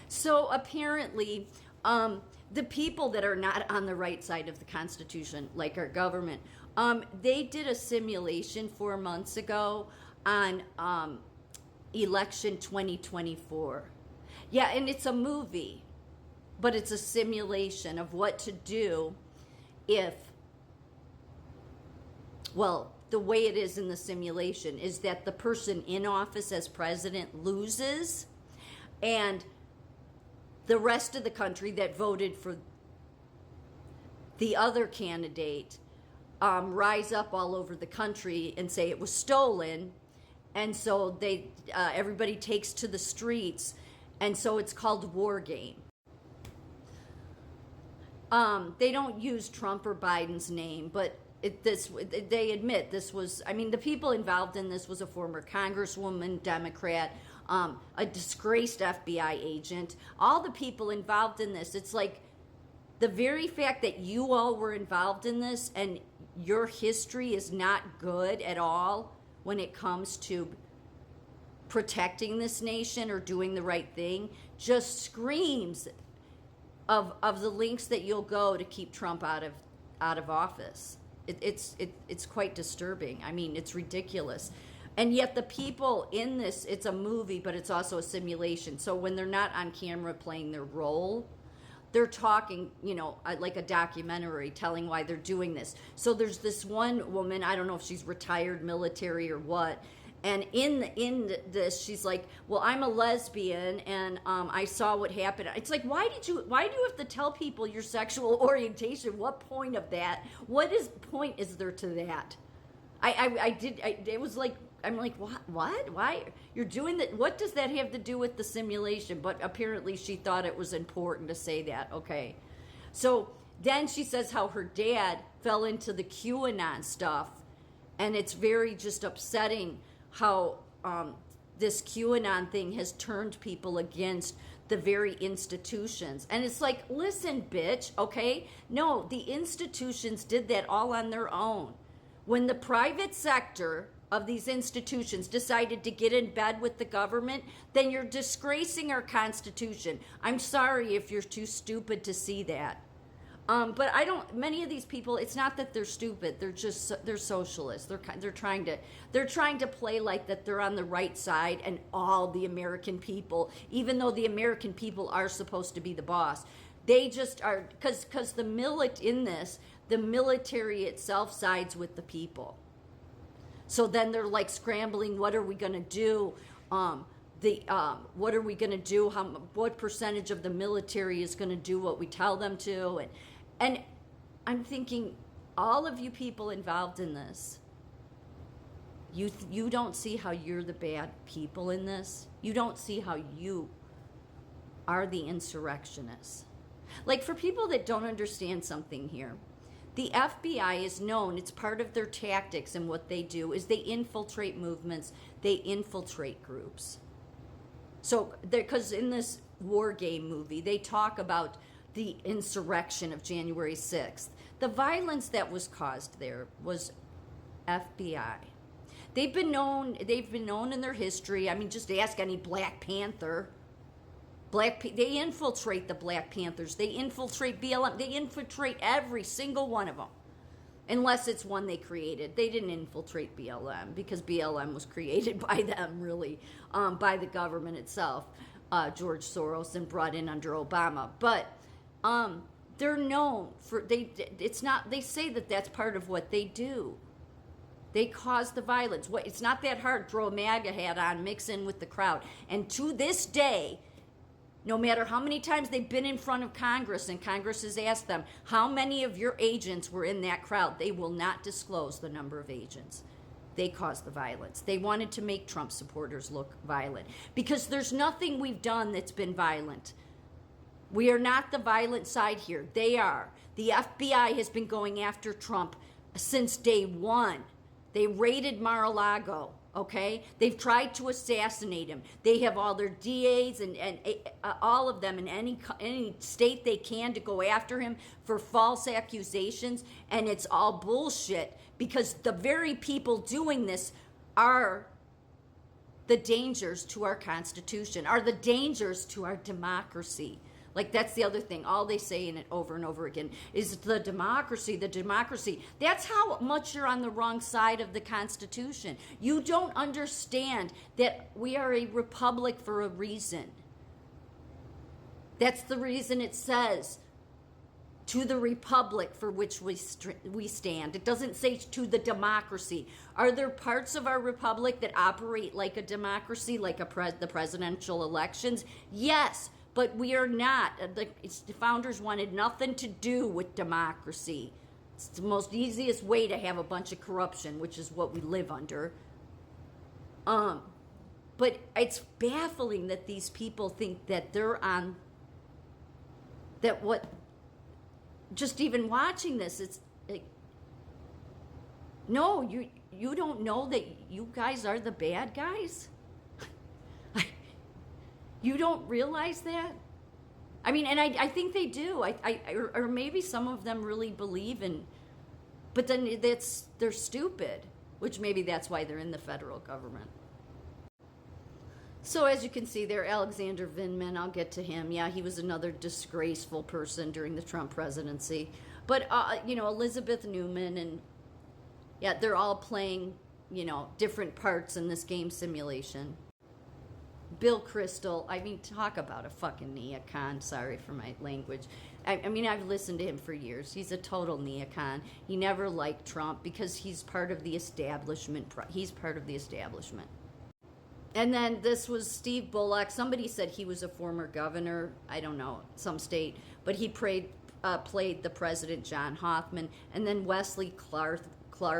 So apparently, the people that are not on the right side of the Constitution, like our government, they did a simulation 4 months ago on election 2024. Yeah, and it's a movie, but it's a simulation of what to do if, well, the way it is in the simulation is that the person in office as president loses, and the rest of the country that voted for the other candidate rise up all over the country and say it was stolen, and so they everybody takes to the streets, and so it's called War Game. They don't use Trump or Biden's name, but they admit this was, I mean, the people involved in this was a former congresswoman, Democrat, a disgraced FBI agent, all the people involved in this. It's like the very fact that you all were involved in this and your history is not good at all when it comes to protecting this nation or doing the right thing just screams of the links that you'll go to keep Trump out of office. It's quite disturbing. I mean, it's ridiculous. And yet the people in this, it's a movie, but it's also a simulation. So when they're not on camera playing their role, they're talking, like a documentary, telling why they're doing this. So there's this one woman, I don't know if she's retired military or what, and in this, she's like, well, I'm a lesbian, and I saw what happened. It's like, why do you have to tell people your sexual orientation? What point of that? Point is there to that? It was like, I'm like, what? Why? You're doing that? What does that have to do with the simulation? But apparently she thought it was important to say that. Okay. So then she says how her dad fell into the QAnon stuff, and it's very just upsetting how this QAnon thing has turned people against the very institutions. And it's like, listen, bitch, okay? No, the institutions did that all on their own. When the private sector of these institutions decided to get in bed with the government, then you're disgracing our Constitution. I'm sorry if you're too stupid to see that. But many of these people, it's not that they're stupid. They're socialists. They're trying to play like that they're on the right side and all the American people, even though the American people are supposed to be the boss. They just are, because the military itself sides with the people. So then they're like scrambling, what are we going to do? What are we going to do? What percentage of the military is going to do what we tell them to? And I'm thinking, all of you people involved in this, you don't see how you're the bad people in this. You don't see how you are the insurrectionists. Like, for people that don't understand something here, the FBI is known, it's part of their tactics, and what they do is they infiltrate movements, they infiltrate groups. So, because in this War Game movie, they talk about the insurrection of January 6th. The violence that was caused there was FBI. They've been known in their history. I mean, just ask any Black Panther. They infiltrate the Black Panthers. They infiltrate BLM. They infiltrate every single one of them. Unless it's one they created. They didn't infiltrate BLM because BLM was created by them, really, by the government itself, George Soros, and brought in under Obama. But they're known for, they say that that's part of what they do. They cause the violence. It's not that hard. Throw a MAGA hat on, mix in with the crowd. And to this day, no matter how many times they've been in front of Congress and Congress has asked them, how many of your agents were in that crowd? They will not disclose the number of agents. They caused the violence. They wanted to make Trump supporters look violent because there's nothing we've done that's been violent. We are not the violent side here. They are. The FBI has been going after Trump since day one. They raided Mar-a-Lago. Okay, they've tried to assassinate him. They have all their DAs and all of them in any state they can to go after him for false accusations, and it's all bullshit because the very people doing this are the dangers to our Constitution, are the dangers to our democracy. Like, that's the other thing. All they say in it over and over again is the democracy, the democracy. That's how much you're on the wrong side of the Constitution. You don't understand that we are a republic for a reason. That's the reason it says, to the republic for which we stand. It doesn't say to the democracy. Are there parts of our republic that operate like a democracy, like the presidential elections? Yes, but we are not. The founders wanted nothing to do with democracy. It's the most easiest way to have a bunch of corruption, which is what we live under. But it's baffling that these people think that they're on, that what, just even watching this, it's like, no, you don't know that you guys are the bad guys? You don't realize that? I mean, and I think they do. Or maybe some of them really believe in, but then they're stupid, which maybe that's why they're in the federal government. So as you can see there, Alexander Vindman, I'll get to him. Yeah, he was another disgraceful person during the Trump presidency. But, Elizabeth Newman, and yeah, they're all playing, different parts in this game simulation. Bill Kristol, I mean, talk about a fucking neocon. Sorry for my language. I mean, I've listened to him for years. He's a total neocon. He never liked Trump because he's part of the establishment. He's part of the establishment. And then this was Steve Bullock. Somebody said he was a former governor. I don't know, some state. But he played the president, John Hoffman. And then Wesley Clark.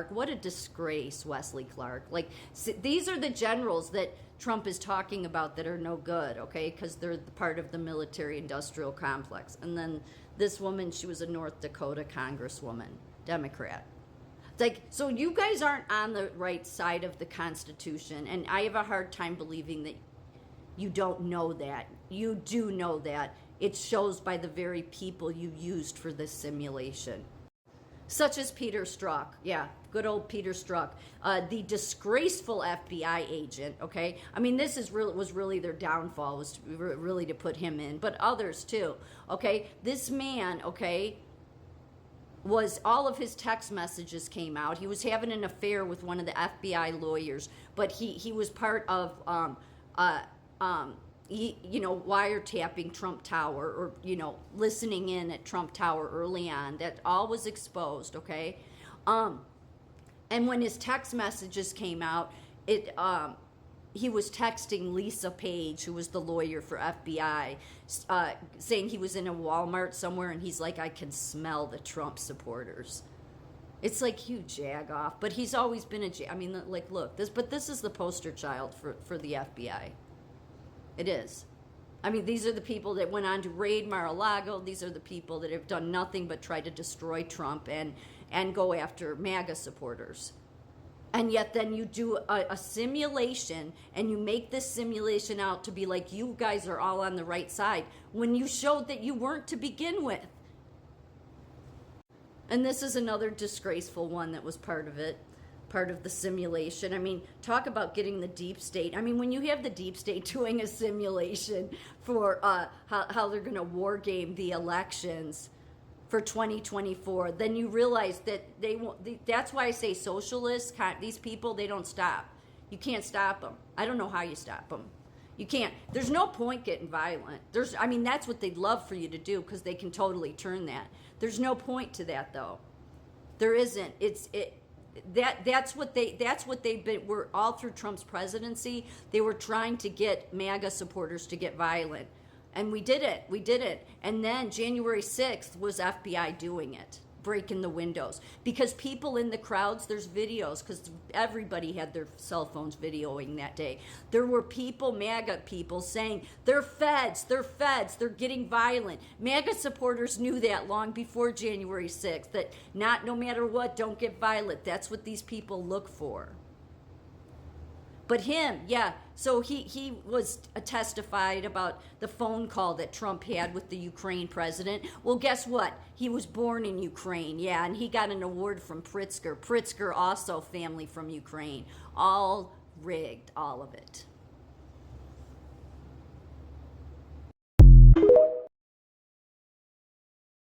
What a disgrace, Wesley Clark. Like, these are the generals that Trump is talking about that are no good, okay? Because they're part of the military-industrial complex. And then this woman, she was a North Dakota congresswoman, Democrat. Like, so you guys aren't on the right side of the Constitution, and I have a hard time believing that you don't know that. You do know that. It shows by the very people you used for this simulation. Such as Peter Strzok, yeah, good old Peter Strzok, the disgraceful FBI agent, okay? I mean, this was really their downfall, was really to put him in, but others too, okay? This man, okay, was, all of his text messages came out. He was having an affair with one of the FBI lawyers, but he was part of, wiretapping Trump Tower, or, listening in at Trump Tower early on. That all was exposed, okay? And when his text messages came out, he was texting Lisa Page, who was the lawyer for FBI, saying he was in a Walmart somewhere, and he's like, I can smell the Trump supporters. It's like, you jag off. But he's always been look, this is the poster child for the FBI. It is. I mean, these are the people that went on to raid Mar-a-Lago. These are the people that have done nothing but try to destroy Trump and go after MAGA supporters. And yet then you do a simulation, and you make this simulation out to be like you guys are all on the right side, when you showed that you weren't to begin with. And this is another disgraceful one that was part of it. Part of the simulation. I mean, talk about getting the deep state. I mean, when you have the deep state doing a simulation for how they're going to war game the elections for 2024, then you realize that they won't. That's why I say socialists, these people, they don't stop. You can't stop them. I don't know how you stop them. You can't. There's no point getting violent. That's what they'd love for you to do, because they can totally turn that. There's no point to that, though. There isn't. That's what they've been. Were all through Trump's presidency. They were trying to get MAGA supporters to get violent, and we did it. And then January 6th was FBI doing it, breaking the windows, because people in the crowds, there's videos, because everybody had their cell phones videoing that day. There were people, MAGA people, saying they're feds, they're getting violent. MAGA supporters knew that long before January 6th, that no matter what, don't get violent. That's what these people look for. But him, yeah, so he was testified about the phone call that Trump had with the Ukraine president. Well, guess what? He was born in Ukraine, yeah, and he got an award from Pritzker. Pritzker, also family from Ukraine. All rigged, all of it.